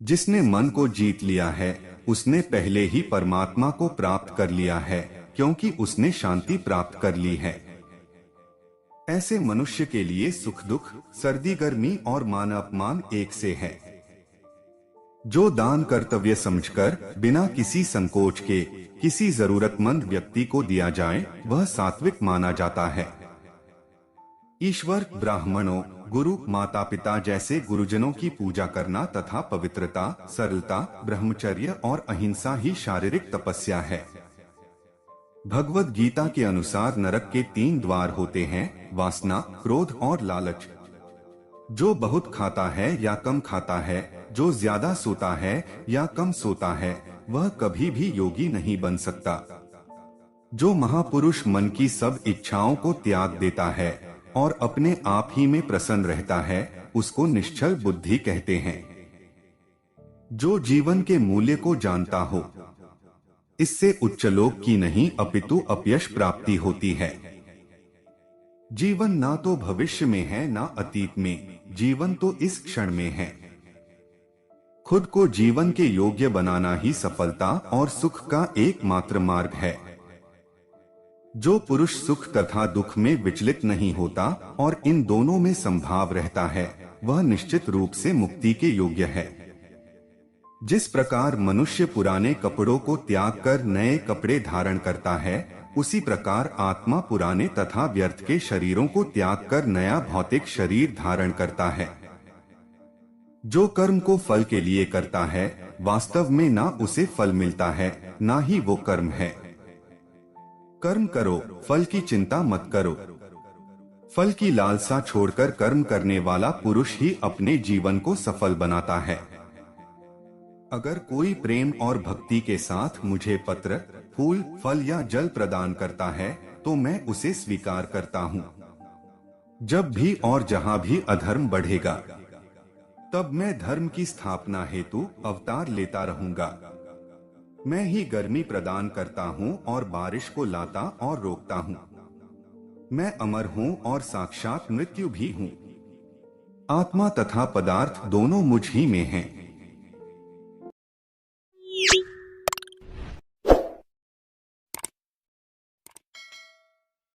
जिसने मन को जीत लिया है उसने पहले ही परमात्मा को प्राप्त कर लिया है, क्योंकि उसने शांति प्राप्त कर ली है। ऐसे मनुष्य के लिए सुख दुख, सर्दी गर्मी और मान अपमान एक से है। जो दान कर्तव्य समझकर बिना किसी संकोच के किसी जरूरतमंद व्यक्ति को दिया जाए वह सात्विक माना जाता है। ईश्वर, ब्राह्मणों, गुरु, माता पिता जैसे गुरुजनों की पूजा करना तथा पवित्रता, सरलता, ब्रह्मचर्य और अहिंसा ही शारीरिक तपस्या है। भगवद गीता के अनुसार नरक के 3 द्वार होते हैं, वासना, क्रोध और लालच। जो बहुत खाता है या कम खाता है, जो ज्यादा सोता है या कम सोता है, वह कभी भी योगी नहीं बन सकता। जो महापुरुष मन की सब इच्छाओं को त्याग देता है और अपने आप ही में प्रसन्न रहता है, उसको निश्चल बुद्धि कहते हैं। जो जीवन के मूल्य को जानता हो, इससे उच्चलोक की नहीं अपितु अपयश प्राप्ति होती है। जीवन ना तो भविष्य में है ना अतीत में, जीवन तो इस क्षण में है। खुद को जीवन के योग्य बनाना ही सफलता और सुख का एकमात्र मार्ग है। जो पुरुष सुख तथा दुख में विचलित नहीं होता और इन दोनों में संभाव रहता है, वह निश्चित रूप से मुक्ति के योग्य है। जिस प्रकार मनुष्य पुराने कपड़ों को त्याग कर नए कपड़े धारण करता है, उसी प्रकार आत्मा पुराने तथा व्यर्थ के शरीरों को त्याग कर नया भौतिक शरीर धारण करता है। जो कर्म को फल के लिए करता है, वास्तव में ना उसे फल मिलता है, ना ही वो कर्म है। कर्म करो, फल की चिंता मत करो। फल की लालसा छोड़कर कर्म करने वाला पुरुष ही अपने जीवन को सफल बनाता है। अगर कोई प्रेम और भक्ति के साथ मुझे पत्र, फूल, फल या जल प्रदान करता है, तो मैं उसे स्वीकार करता हूँ। जब भी और जहाँ भी अधर्म बढ़ेगा, तब मैं धर्म की स्थापना हेतु अवतार लेता रहूंगा। मैं ही गर्मी प्रदान करता हूँ और बारिश को लाता और रोकता हूँ। मैं अमर हूँ और साक्षात मृत्यु भी हूँ। आत्मा तथा पदार्थ दोनों मुझ ही में हैं।